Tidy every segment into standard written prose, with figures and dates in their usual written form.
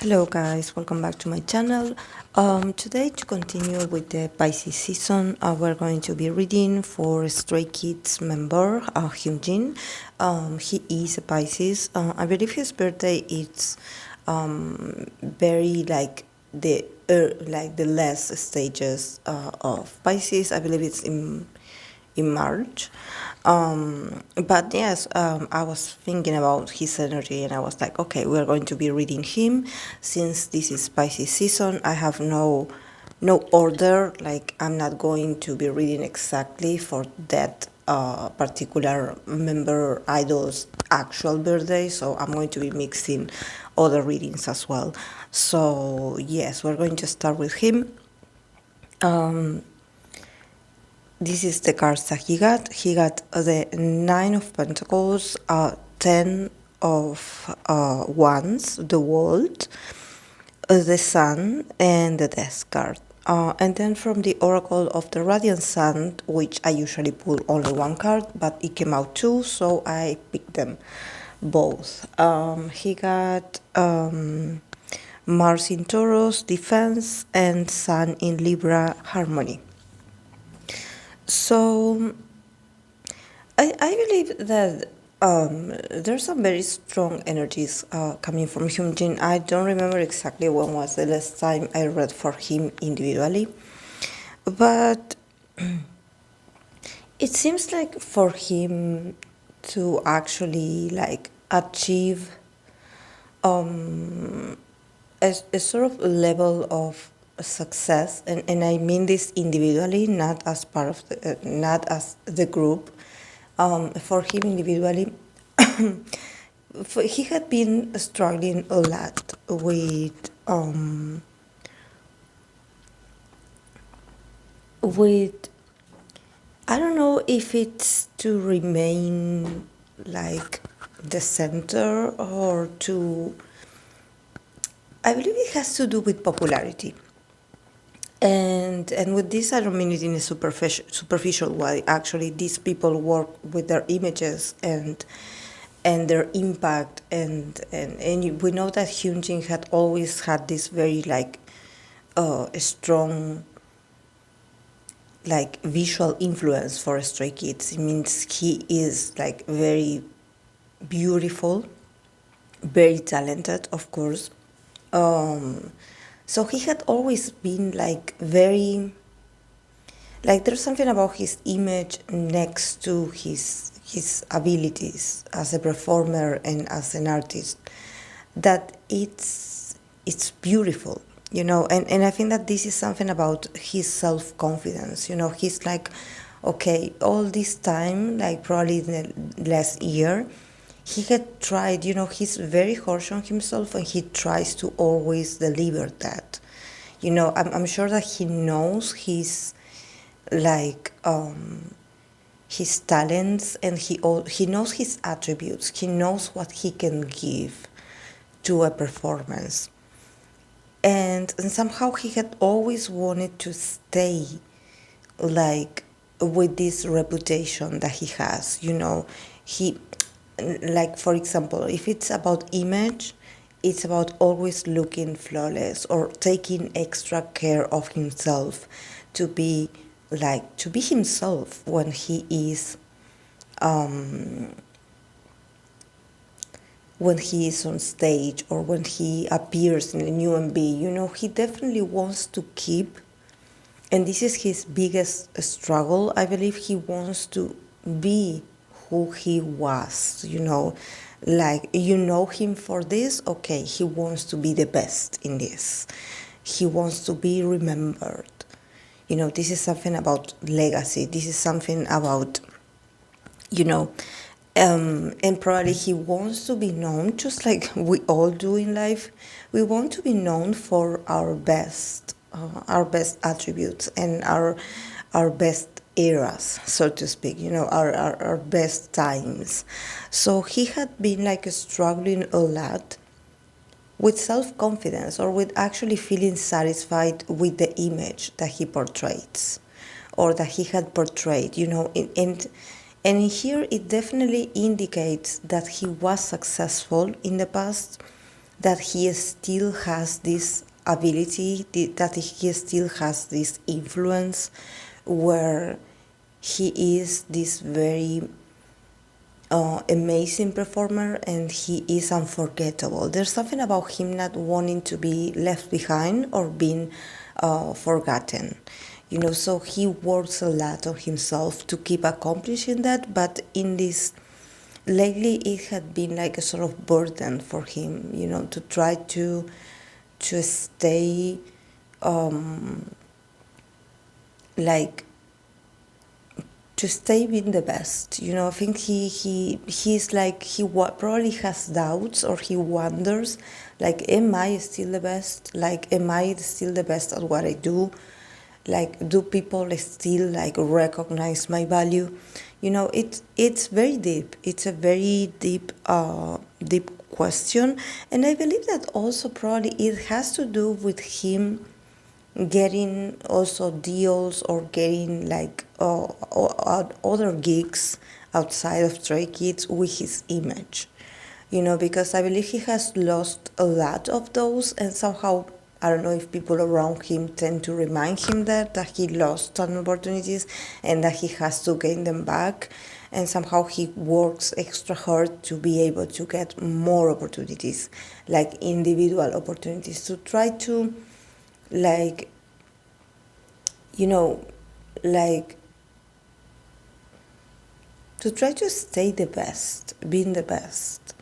Hello guys, welcome back to my channel. Today, to continue with the Pisces season, we're going to be reading for Stray Kids member Hyunjin. He is a Pisces. I believe his birthday is very like the last stages of Pisces. I believe it's in March. But yes, I was thinking about his energy and I was like, okay, we're going to be reading him. Since this is Pisces season, I have no order. Like, I'm not going to be reading exactly for that particular member idol's actual birthday, so I'm going to be mixing other readings as well. So yes, we're going to start with him. This is the cards that he got. He got the Nine of Pentacles, Ten of Wands, the World, the Sun, and the Death card. And then from the Oracle of the Radiant Sun, which I usually pull only one card, but it came out two, so I picked them both. He got Mars in Taurus, Defense, and Sun in Libra, Harmony. So I believe that there's some very strong energies coming from Hyunjin. I don't remember exactly when was the last time I read for him individually, but it seems like for him to actually like achieve a sort of level of success, and I mean this individually, not as part of not as the group. For him individually, he had been struggling a lot with I don't know if it's to remain like the center or to. I believe it has to do with popularity. And with this, I don't mean it in a superficial way. Actually, these people work with their images and their impact, and we know that Hyunjin had always had this very strong like visual influence for Stray Kids. It means he is like very beautiful, very talented, of course. So he had always been like very, like there's something about his image next to his abilities as a performer and as an artist that it's beautiful, you know. And I think that this is something about his self-confidence, you know. He's like, okay, all this time, like probably in the last year, he had tried, you know, he's very harsh on himself and he tries to always deliver that. You know, I'm sure that he knows his his talents, and he knows his attributes. He knows what he can give to a performance. And somehow he had always wanted to stay like with this reputation that he has, you know. He, like for example, if it's about image, it's about always looking flawless or taking extra care of himself to be himself when he is on stage or when he appears in a new MB. You know, he definitely wants to keep, and this is his biggest struggle, I believe. He wants to be who he was, you know. Like, you know him for this, okay, he wants to be the best in this. He wants to be remembered. You know, this is something about legacy. This is something about, you know, and probably he wants to be known, just like we all do in life. We want to be known for our best attributes and our best eras, so to speak, you know, our best times. So he had been like struggling a lot with self-confidence, or with actually feeling satisfied with the image that he portrays or that he had portrayed, you know. And here it definitely indicates that he was successful in the past, that he still has this ability, that he still has this influence, where he is this very amazing performer and he is unforgettable. There's something about him not wanting to be left behind or being forgotten. So he works a lot on himself to keep accomplishing that, but in this lately it had been like a sort of burden for him, to try to stay like to stay being the best. I think he's like probably has doubts, or he wonders, like, am I still the best? Like, am I still the best at what I do? Like, do people still like recognize my value? It's very deep. It's a very deep question, and I believe that also probably it has to do with him getting also deals or getting like other gigs outside of Stray Kids with his image, because I believe he has lost a lot of those, and somehow I don't know if people around him tend to remind him that he lost some opportunities and that he has to gain them back, and somehow he works extra hard to be able to get more opportunities, like individual opportunities, to try to like like to try to stay the best, being the best.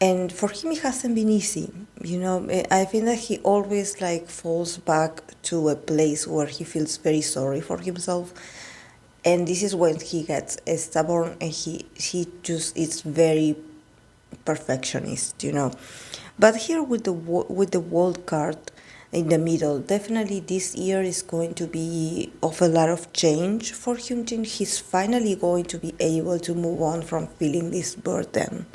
And for him it hasn't been easy. I think that he always like falls back to a place where he feels very sorry for himself, and this is when he gets stubborn and he just is very perfectionist. But here with the world card in the middle, definitely this year is going to be of a lot of change for Hyunjin. He's finally going to be able to move on from feeling this burden.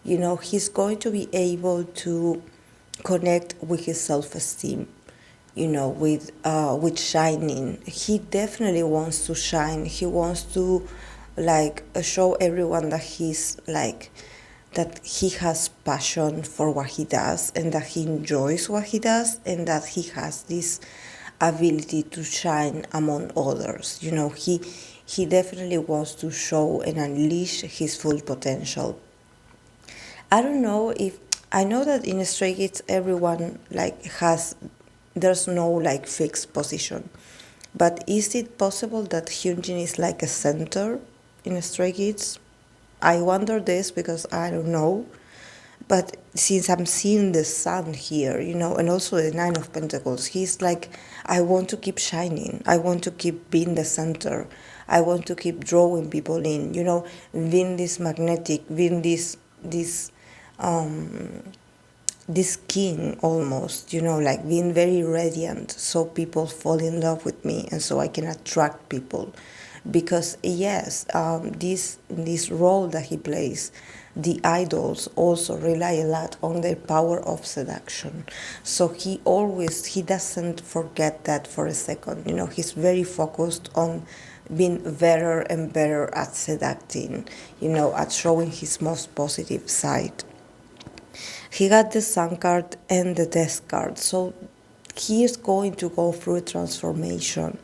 He's going to be able to connect with his self-esteem, with shining. He definitely wants to shine. He wants to like show everyone that he's like, that he has passion for what he does and that he enjoys what he does and that he has this ability to shine among others. He definitely wants to show and unleash his full potential. I don't know if I know that in Stray Kids everyone like there's no like fixed position, but is it possible that Hyunjin is like a center in Stray Kids? I wonder this because I don't know, but since I'm seeing the sun here, and also the Nine of Pentacles, he's like, I want to keep shining. I want to keep being the center. I want to keep drawing people in, being this magnetic, being this king almost, like being very radiant, so people fall in love with me and so I can attract people. Because yes, this role that he plays, the idols also rely a lot on their power of seduction. So he doesn't forget that for a second. He's very focused on being better and better at seducting, at showing his most positive side. He got the Sun card and the Death card, so he is going to go through a transformation.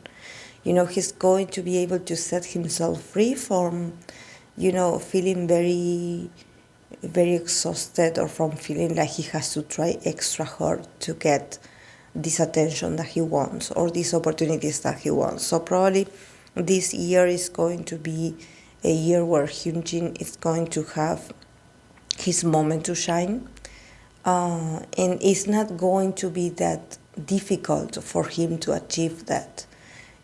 He's going to be able to set himself free from, feeling very, very exhausted, or from feeling like he has to try extra hard to get this attention that he wants or these opportunities that he wants. So probably this year is going to be a year where Hyunjin is going to have his moment to shine. And it's not going to be that difficult for him to achieve that.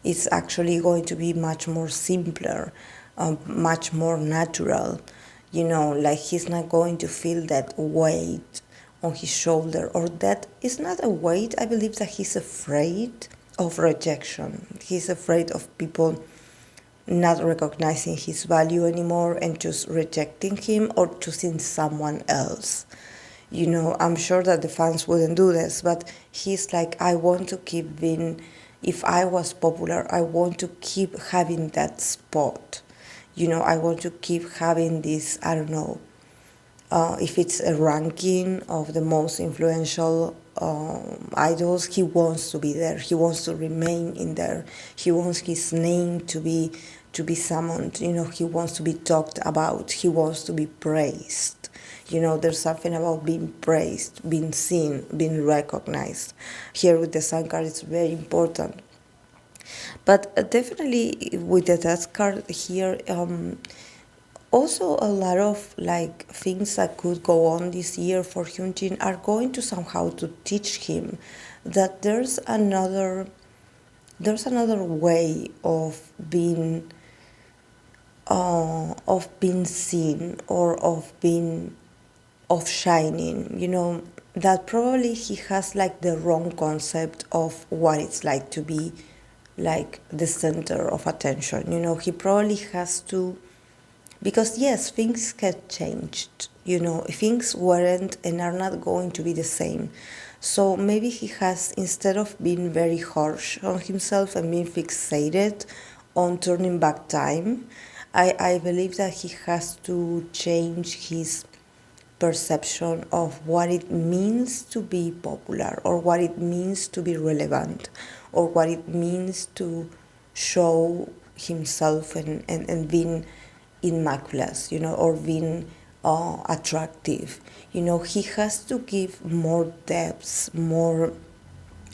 It's actually going to be much more simpler, much more natural. Like he's not going to feel that weight on his shoulder, or that is not a weight. I believe that he's afraid of rejection. He's afraid of people not recognizing his value anymore and just rejecting him or choosing someone else. I'm sure that the fans wouldn't do this, but he's like, I want to keep being, if I was popular, I want to keep having that spot. I want to keep having this, I don't know, if it's a ranking of the most influential idols, he wants to be there. He wants to remain in there. He wants his name to be summoned. You know, he wants to be talked about. He wants to be praised. You know, there's something about being praised, being seen, being recognized. Here with the Sun card, it's very important. But definitely with the Death card here, also a lot of like things that could go on this year for Hyunjin are going to somehow to teach him that there's another way of being seen, or of shining, you know, that probably he has like the wrong concept of what it's like to be like the center of attention. You know, he probably has to, because yes, things have changed, you know, things weren't and are not going to be the same. So maybe he has, instead of being very harsh on himself and being fixated on turning back time, I believe that he has to change his perception of what it means to be popular, or what it means to be relevant, or what it means to show himself and being immaculate, you know, or being attractive. You know, he has to give more depth, more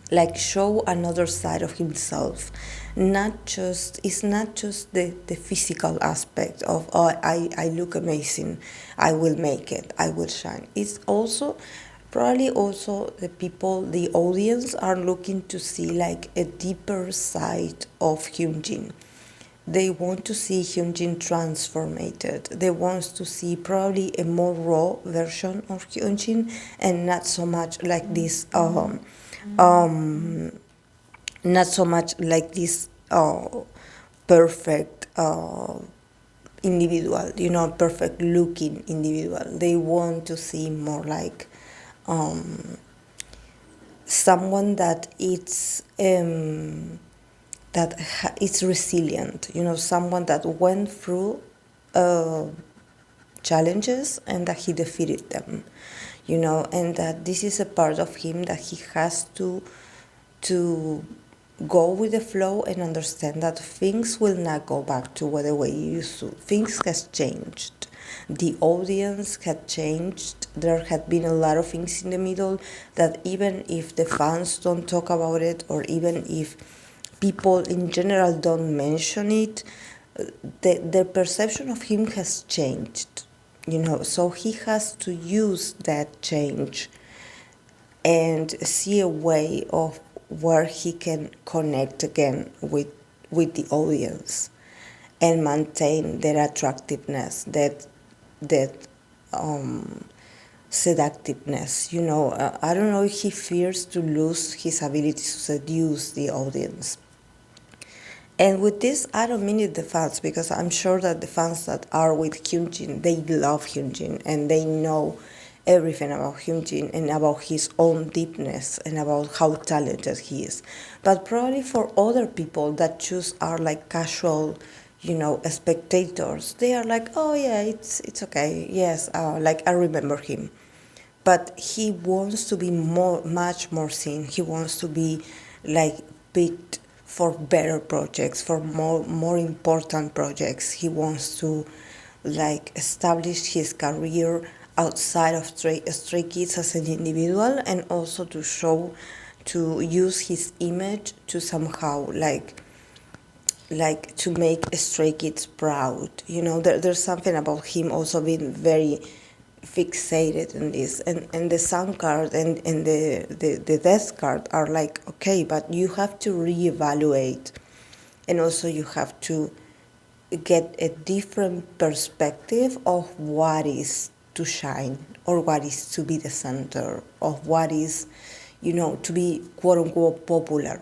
like show another side of himself. Not just, it's not just the physical aspect of, oh, I look amazing, I will make it, I will shine. It's also probably also the people, the audience are looking to see like a deeper side of Hyunjin. They want to see Hyunjin transformated. They want to see probably a more raw version of Hyunjin, and not so much like this not so much like this perfect individual, you know, perfect looking individual. They want to see more like someone that it's it's resilient, you know, someone that went through challenges and that he defeated them, you know, and that this is a part of him that he has to go with the flow and understand that things will not go back to the way you used to. Things has changed. The audience had changed. There had been a lot of things in the middle that even if the fans don't talk about it, or even if people in general don't mention it, the perception of him has changed, you know, so he has to use that change and see a way of where he can connect again with the audience and maintain that attractiveness, that seductiveness. You know, I don't know if he fears to lose his ability to seduce the audience. And with this, I don't mean it the fans, because I'm sure that the fans that are with Hyunjin, they love Hyunjin and they know everything about Hyunjin and about his own deepness and about how talented he is. But probably for other people that just are like casual, you know, spectators, they are like, oh yeah, it's okay, yes, like I remember him. But he wants to be much more seen. He wants to be like picked for better projects, for more important projects. He wants to like establish his career outside of Stray Kids as an individual, and also to use his image to somehow like to make Stray Kids proud. You know, there's something about him also being very fixated in this, and the Sun card and the Death card are like, okay, but you have to reevaluate, and also you have to get a different perspective of what is to shine, or what is to be the center, of what is, you know, to be quote unquote popular,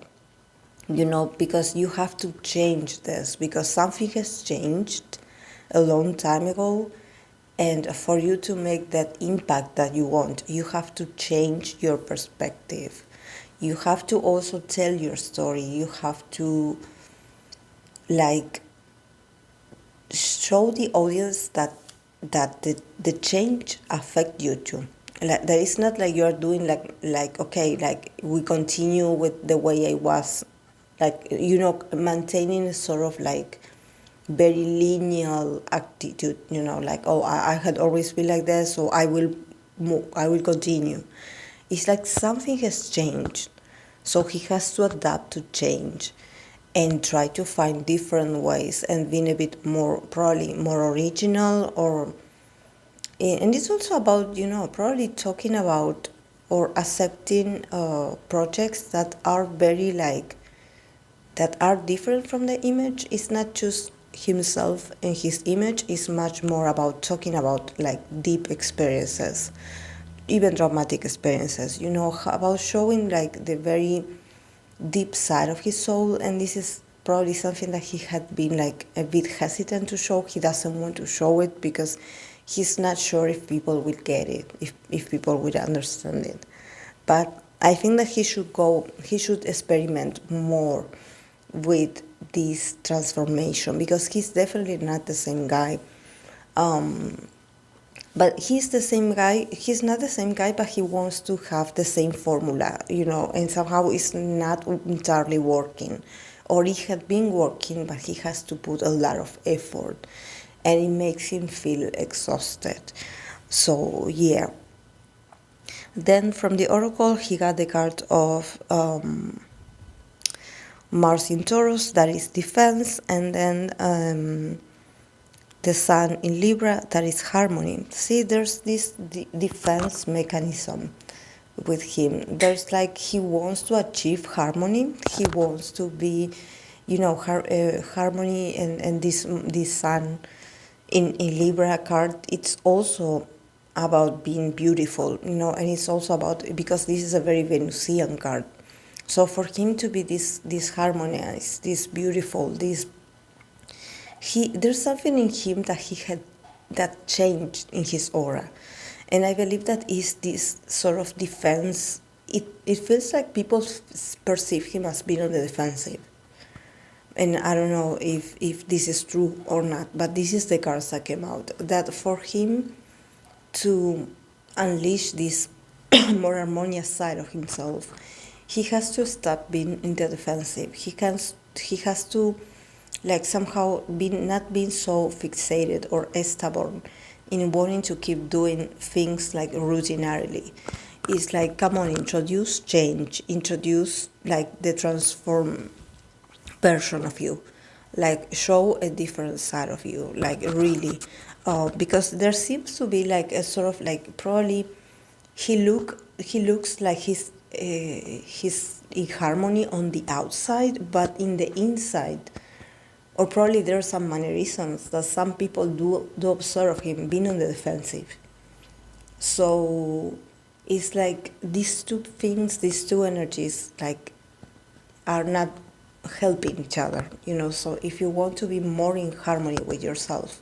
you know, because you have to change this, because something has changed a long time ago. And for you to make that impact that you want, you have to change your perspective. You have to also tell your story. You have to like show the audience that that the change affect you too. Like, that it's not like you're doing like okay, like we continue with the way I was, like, you know, maintaining a sort of like very linear attitude, you know, like, oh, I had always been like this, so I will continue. It's like something has changed, so he has to adapt to change and try to find different ways and being a bit more, probably more original. Or and it's also about, you know, probably talking about or accepting projects that are very like, that are different from the image. It's not just himself and his image, it's much more about talking about like deep experiences, even dramatic experiences, you know, about showing like the very deep side of his soul. And this is probably something that he had been like a bit hesitant to show. He doesn't want to show it because he's not sure if people will get it, if people will understand it. But I think that he should experiment more with this transformation, because he's definitely not the same guy. But he's the same guy. He's not the same guy, but he wants to have the same formula, you know, and somehow it's not entirely working. Or it had been working, but he has to put a lot of effort, and it makes him feel exhausted. So, yeah. Then from the Oracle, he got the card of Mars in Taurus, that is defense, and then the Sun in Libra, that is harmony. See, there's this defense mechanism with him. There's like, he wants to achieve harmony. He wants to be, you know, harmony, and this Sun in Libra card, it's also about being beautiful, you know, and it's also about, because this is a very Venusian card. So for him to be this harmonized, this beautiful, there's something in him that he had, that changed in his aura. And I believe that is this sort of defense. It feels like people perceive him as being on the defensive. And I don't know if this is true or not, but this is the cards that came out. That for him to unleash this more harmonious side of himself, he has to stop being in the defensive. He has to, like, somehow not being so fixated or stubborn in wanting to keep doing things like routinarily. It's like, come on, introduce change, introduce like the transform version of you, like show a different side of you, like really, because there seems to be like a sort of like, probably he looks like he's in harmony on the outside, but in the inside, or probably there are some mannerisms that some people do observe him being on the defensive. So it's like these two things, these two energies, like, are not helping each other, you know. So if you want to be more in harmony with yourself,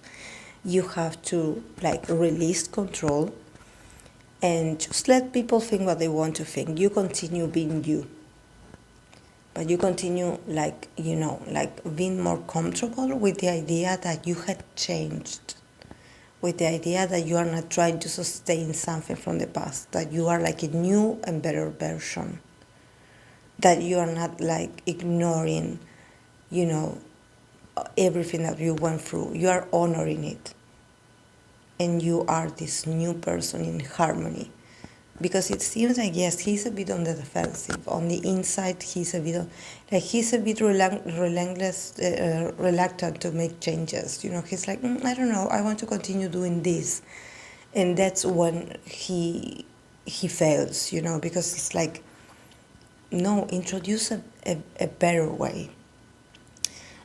you have to like release control and just let people think what they want to think. You continue being you, but you continue, like, you know, like being more comfortable with the idea that you had changed, with the idea that you are not trying to sustain something from the past, that you are like a new and better version, that you are not like ignoring, you know, everything that you went through. You are honoring it, and you are this new person in harmony. Because it seems like, yes, he's a bit on the defensive. On the inside, he's a bit relentless, reluctant to make changes. You know, he's like, I don't know, I want to continue doing this, and that's when he fails. You know, because it's like, no, introduce a better way.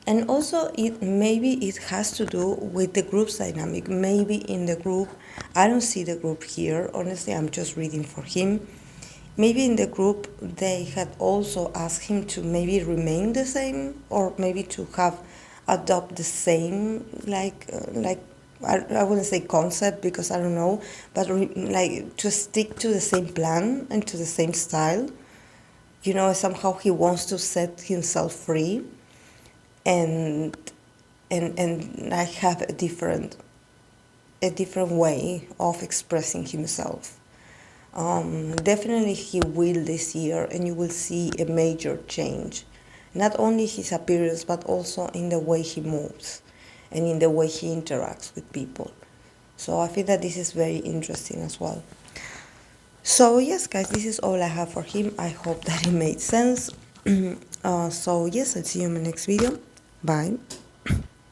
And also, maybe it has to do with the group's dynamic. Maybe in the group, I don't see the group here. Honestly, I'm just reading for him. Maybe in the group, they had also asked him to maybe remain the same, or maybe to adopt the same, I wouldn't say concept, because I don't know, but like to stick to the same plan and to the same style. You know, somehow he wants to set himself free, and I have a different a different way of expressing himself. Definitely he will this year, and you will see a major change. Not only his appearance, but also in the way he moves and in the way he interacts with people. So I think that this is very interesting as well. So yes, guys, this is all I have for him. I hope that it made sense. So yes, I'll see you in my next video. Bye.